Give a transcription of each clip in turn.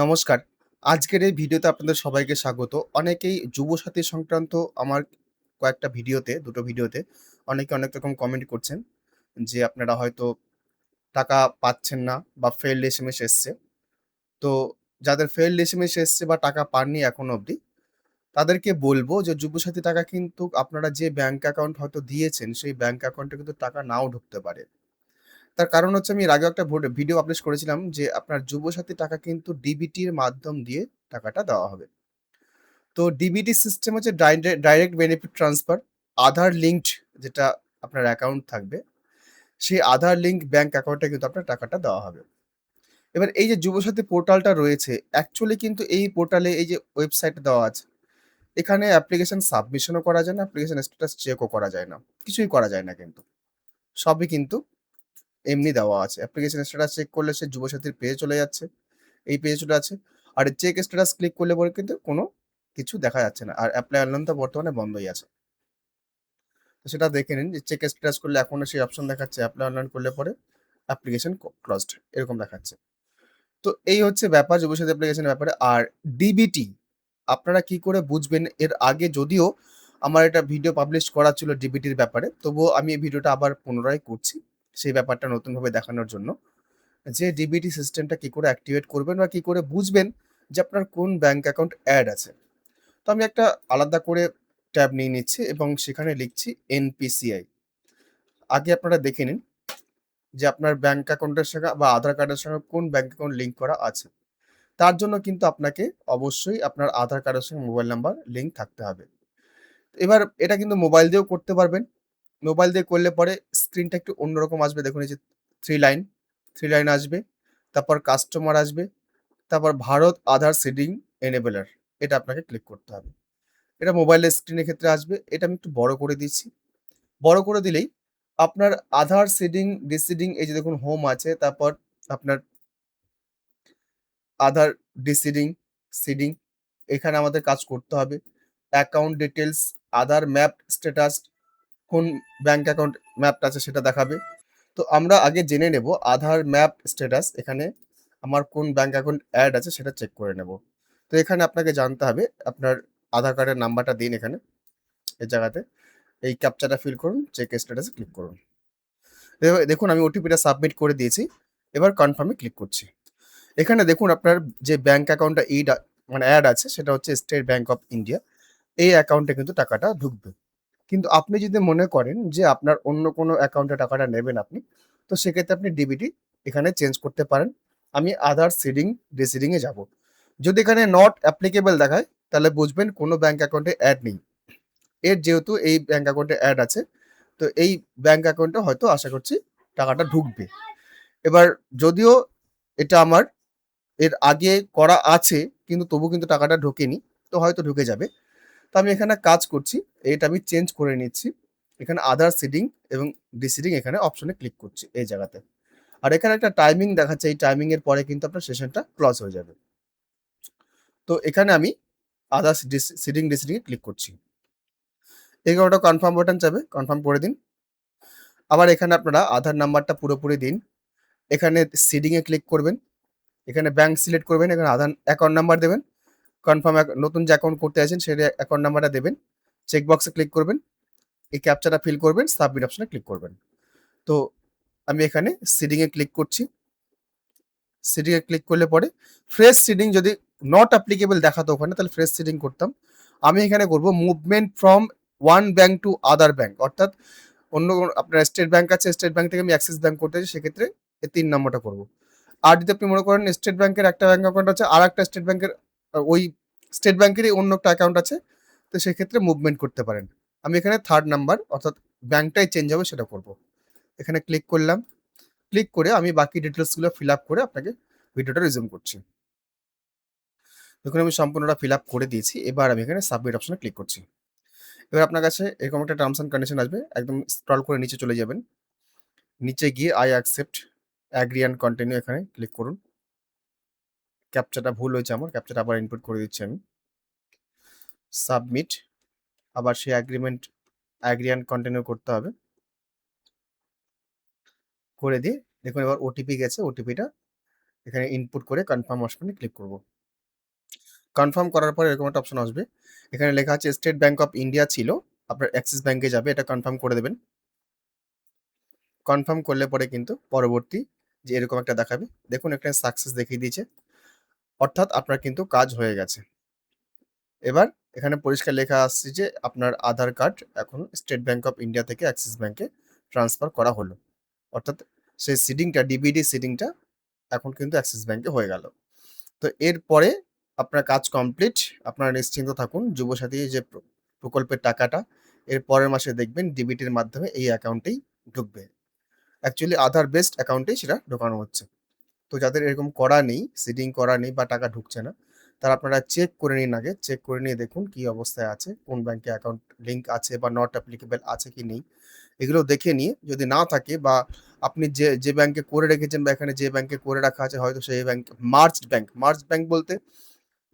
নমস্কার। আজকের এই ভিডিওতে আপনাদের সবাইকে স্বাগত। অনেকেই যুবসাথী সংক্রান্ত আমার কয়েকটা ভিডিওতে, ২ টো ভিডিওতে অনেকে অনেক রকম কমেন্ট করছেন যে, আপনারা হয়তো টাকা পাচ্ছেন না বা ফেইল্ড এসএমএস এসছে। তো যাদের ফেইল্ড এসএমএস এসছে বা টাকা পাননি এখনো অবধি, তাদেরকে বলব যে যুবসাথী টাকা কিন্তু আপনারা যে ব্যাংক অ্যাকাউন্ট হয়তো দিয়েছেন, সেই ব্যাংক অ্যাকাউন্টে কিন্তু টাকা নাও ঢুকতে পারে। তার কারণ হচ্ছে আমি এর আগেও একটা ভিডিও পাবলিশ করেছিলাম যে, আপনার যুবসাথী টাকা কিন্তু ডিবিটির মাধ্যম দিয়ে টাকাটা দেওয়া হবে। তো ডিবিটি সিস্টেম হচ্ছে ডাইরেক্ট বেনিফিট ট্রান্সফার। আধার লিঙ্কড যেটা আপনার অ্যাকাউন্ট থাকবে, সেই আধার লিঙ্ক ব্যাংক অ্যাকাউন্টে কিন্তু আপনার টাকাটা দেওয়া হবে। এবার এই যে যুবসাথী পোর্টালটা রয়েছে, অ্যাকচুয়ালি কিন্তু এই পোর্টালে এই যে ওয়েবসাইট দেওয়া আছে, এখানে অ্যাপ্লিকেশন সাবমিশনও করা যায় না, অ্যাপ্লিকেশন স্ট্যাটাস চেকও করা যায় না। কিছুই করা যায় না কিন্তু। সবই কিন্তু এমনি দেওয়া আছে। অ্যাপ্লিকেশন স্ট্যাটাস চেক করলে সে যুবসাথীর পেজে চলে যাচ্ছে। এই পেজে চলে আছে। আর চেক স্ট্যাটাস ক্লিক করলে পরে কিন্তু কোনো কিছু দেখা যাচ্ছে না। আর এপ্লাই অনলাইন তো বর্তমানে বন্ধই আছে। তো সেটা দেখে নিন যে চেক স্ট্যাটাস করলে এখনো সেই অপশন দেখাচ্ছে, এপ্লাই অনলাইন করলে পরে অ্যাপ্লিকেশন ক্লোজড এরকম দেখাচ্ছে। তো এই হচ্ছে ব্যাপার যুবসাথী অ্যাপ্লিকেশনের ব্যাপারে। আর ডিবিটি আপনারা কি করে বুঝবেন? এর আগে যদিও আমার একটা ভিডিও পাবলিশ করা ছিল ডিবিটির ব্যাপারে, তবুও আমি এই ভিডিওটা আবার পুনরায় করছি। সেই ব্যাপারটা নতুনভাবে দেখানোর জন্য। যে ডিবিটি সিস্টেমটা কি করে অ্যাক্টিভেট করবেন বা কি করে বুঝবেন যে আপনার কোন ব্যাংক অ্যাকাউন্ট এড আছে। তো আমি একটা আলাদা করে ট্যাব নিয়ে নিচ্ছি এবং সেখানে লিখছি এনপিসিআই। আগে আপনারা দেখে নিন যে আপনার ব্যাংক অ্যাকাউন্টের সঙ্গে বা আধার কার্ডের সঙ্গে কোন ব্যাংক অ্যাকাউন্ট লিঙ্ক করা আছে। তার জন্য কিন্তু আপনাকে অবশ্যই আপনার আধার কার্ডের সঙ্গে মোবাইল নাম্বার লিঙ্ক থাকতে হবে। এবার এটা কিন্তু মোবাইল দিয়েও করতে পারবেন। মোবাইল দিয়ে করলে পরে স্ক্রিনটা একটু অন্যরকম আসবে। দেখুন এই যে 3 লাইন, 3 লাইন আসবে। তারপর কাস্টমার আসবে। তারপর ভারত আধার সিডিং এনেবলার এটা আপনাকে ক্লিক করতে হবে। এটা মোবাইলের স্ক্রিনের ক্ষেত্রে আসবে। এটা আমি একটু বড় করে দিচ্ছি। বড় করে দিলেই আপনার আধার সিডিং, ডিসিডিং এই যে দেখুন হোম আছে, তারপর আপনার আধার ডিসিডিং, সিডিং এখানে আমাদের কাজ করতে হবে। অ্যাকাউন্ট ডিটেইলস, আধার ম্যাপ স্ট্যাটাস কোন ব্যাংক অ্যাকাউন্ট ম্যাপড আছে সেটা দেখাবে। তো আমরা আগে জেনে নেব আধার ম্যাপ স্ট্যাটাস এখানে আমার কোন ব্যাংক অ্যাকাউন্ট এড আছে সেটা চেক করে নেব। তো এখানে আপনাকে জানতে হবে আপনার আধার কার্ডের নাম্বারটা দিন এখানে, এই জায়গাতে। এই ক্যাপচাটা ফিল করুন, চেক স্ট্যাটাসে ক্লিক করুন। দেখুন আমি ওটিপিটা সাবমিট করে দিয়েছি। এবার কনফার্ম এ ক্লিক করছি। এখানে দেখুন আপনার যে ব্যাংক অ্যাকাউন্টটা মানে এড আছে সেটা হচ্ছে স্টেট ব্যাংক অফ ইন্ডিয়া। এই অ্যাকাউন্টে কিন্তু টাকাটা ঢুকবে। কিন্তু আপনি যদি মনে করেন যে আপনার অন্য কোনো অ্যাকাউন্টে টাকাটা নেবেন আপনি, তো সেক্ষেত্রে আপনি ডিবিটি এখানে চেঞ্জ করতে পারেন। আমি আধার সিডিং, ডিসিডিং এ যাব। যদি এখানে নট অ্যাপ্লিকেবল দেখায়, তাহলে বুঝবেন কোনো ব্যাংক অ্যাকাউন্টে এড নেই। এর যেহেতু এই ব্যাংক অ্যাকাউন্টে এড আছে, তো এই ব্যাংক অ্যাকাউন্টে হয়তো আশা করছি টাকাটা ঢুকবে। এবার যদিও এটা আমার এর আগে করা আছে, কিন্তু তবু কিন্তু টাকাটা ঢোকেনি। তো হয়তো ঢুকে যাবে। তো আমি এখানে কাজ করছি। এটা আমি চেঞ্জ করে নিচ্ছি। এখানে আধার সিডিং এবং ডিসিডিং এখানে অপশনে ক্লিক করছি এই জায়গাতে। আর এখানে একটা টাইমিং দেখাচ্ছে। এই টাইমিং এর পরে কিন্তু আপনার সেশনটা ক্লোজ হয়ে যাবে। তো এখানে আমি আধার সিডিং ডিসিডিং এ ক্লিক করছি। এখানে ওটা কনফার্ম বাটন চাবে। কনফার্ম করে দিন। আবার এখানে আপনারা আধার নাম্বারটা পুরোপুরি দিন। এখানে সিডিং এ ক্লিক করবেন। এখানে ব্যাংক সিলেক্ট করবেন। এখানে আধার অ্যাকাউন্ট নাম্বার দেবেন। কনফার্ম নতুন যে অ্যাকাউন্ট করতে চাইছেন সেই অ্যাকাউন্ট নাম্বারটা দেবেন। চেক বক্সে ক্লিক করবেন। এই ক্যাপচাটা ফিল করবেন, সাবমিট অপশনে ক্লিক করবেন। তো আমি এখানে সিডিং এ ক্লিক করছি। সিডিং এ ক্লিক করলে পরে ফ্রেশ সিডিং যদি নট অ্যাপ্লিকেবল দেখাতো ওখানে, তাহলে ফ্রেশ সিডিং করতাম। আমি এখানে করব movement from one bank to other bank, অর্থাৎ অন্য আপনার স্টেট ব্যাংক আছে, স্টেট ব্যাংক থেকে আমি অ্যাক্সিস ব্যাংক করতে চাই, সেক্ষেত্রে এই ৩ নম্বরটা করব। আর যদি আপনি মনে করেন স্টেট ব্যাংকের একটা ব্যাংক অ্যাকাউন্ট আছে, আর একটা স্টেট ব্যাংকের ওই স্টেট ব্যাংকেরই অন্য একটা অ্যাকাউন্ট আছে, তো সেক্ষেত্রে মুভমেন্ট করতে পারেন। আমি এখানে 3rd নাম্বার অর্থাৎ ব্যাংকটাই চেঞ্জ হবে সেটা করব। এখানে ক্লিক করলাম। ক্লিক করে আমি বাকি ডিটেইলসগুলো ফিল আপ করে আপনাকে ভিডিওটা রিজিউম করছি। দেখুন আমি সম্পূর্ণটা ফিল আপ করে দিয়েছি। এবার আমি এখানে সাবমিট অপশনে ক্লিক করছি। এবার আপনার কাছে এরকম একটা টার্মস অ্যান্ড কন্ডিশন আসবে। একদম স্ক্রল করে নিচে চলে যাবেন। নিচে গিয়ে I accept, agree and continue এখানে ক্লিক করুন। ক্যাপচাটা ভুল হয়েছে আমার। ক্যাপচাটা আবার ইনপুট করে দিচ্ছি আমি। সাবমিট। আবার সেই অ্যাগ্রি অ্যান্ড কন্টিনিউ করতে হবে। করে দিয়ে দেখুন এবার ওটিপি গেছে। ওটিপিটা এখানে ইনপুট করে কনফার্ম অপশনে ক্লিক করব। কনফার্ম করার পরে এরকম একটা অপশন আসবে। এখানে লেখা আছে স্টেট ব্যাংক অফ ইন্ডিয়া ছিল, আপনার অ্যাক্সিস ব্যাংকে যাবে, এটা কনফার্ম করে দেবেন। কনফার্ম করলে পরে কিন্তু পরবর্তী যে এরকম একটা দেখাবে, দেখুন এখানে সাকসেস দেখিয়ে দিয়েছে, অর্থাৎ আপনার কিন্তু কাজ হয়ে গেছে। এবার এখানে পরিষ্কার লেখা আসছে যে আপনার আধার কার্ড এখন স্টেট ব্যাংক অফ ইন্ডিয়া থেকে অ্যাক্সিস ব্যাংকে ট্রান্সফার করা হলো, অর্থাৎ সেই সিডিংটা, ডিবিডি সিডিংটা এখন কিন্তু অ্যাক্সিস ব্যাংকে হয়ে গেল। তো এরপরে আপনার কাজ কমপ্লিট, আপনারা নিশ্চিন্ত থাকুন। যুবসাথী যে প্রকল্পের টাকাটা এর পরের মাসে দেখবেন ডিবিটির মাধ্যমে এই অ্যাকাউন্টেই ঢুকবে। অ্যাকচুয়ালি আধার বেসড অ্যাকাউন্টেই সেটা ঢোকানো হচ্ছে। তো যাদের এরকম করা নেই, সিডিং করা নেই বা টাকা ঢুকছে না, তারা আপনারা চেক করে নিন আগে। চেক করে নিয়ে দেখুন কি অবস্থায় আছে, কোন ব্যাংকে অ্যাকাউন্ট লিঙ্ক আছে বা নট অ্যাপ্লিকেবল আছে কি নেই। এগুলো দেখে নিয়ে যদি না থাকে বা আপনি যে ব্যাংকে করে রেখেছেন বা এখানে যে ব্যাংকে করে রাখা আছে হয়তো সেই ব্যাংক মার্জড ব্যাংক বলতে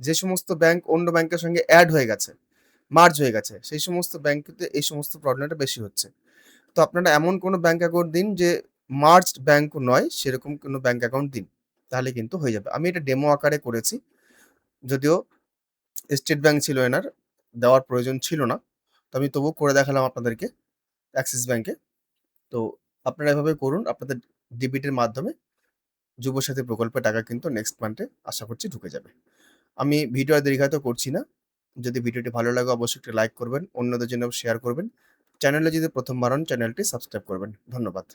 যে সমস্ত ব্যাংক অন্য ব্যাংকের সঙ্গে অ্যাড হয়ে গেছে, মার্জ হয়ে গেছে, সেই সমস্ত ব্যাংকেতে এই সমস্ত প্রবলেমটা বেশি হচ্ছে। তো আপনারা এমন কোনো ব্যাংক অ্যাকাউন্ট দিন যে মার্জড ব্যাংক নয়, সেরকম কোনো ব্যাংক অ্যাকাউন্ট দিন। তাহলে কিন্তু হয়ে যাবে। আমি এটা ডেমো আকারে করেছি। যদিও স্টেট ব্যাংক ছিল এনার, দেওয়ার প্রয়োজন ছিল না। তো আমি তবুও করে দেখালাম আপনাদেরকে অ্যাক্সিস ব্যাংকে। তো আপনারা এভাবে করুন। আপনাদের ডিবিটির মাধ্যমে যুবসাথী প্রকল্পের টাকা কিন্তু নেক্সট মান্থে আশা করছি ঢুকে যাবে। আমি ভিডিও আর দীর্ঘায়িত করছি না। যদি ভিডিওটি ভালো লাগে অবশ্যই একটি লাইক করবেন, অন্যদের জন্য শেয়ার করবেন। চ্যানেলে যদি প্রথমবার হন চ্যানেলটি সাবস্ক্রাইব করবেন। ধন্যবাদ।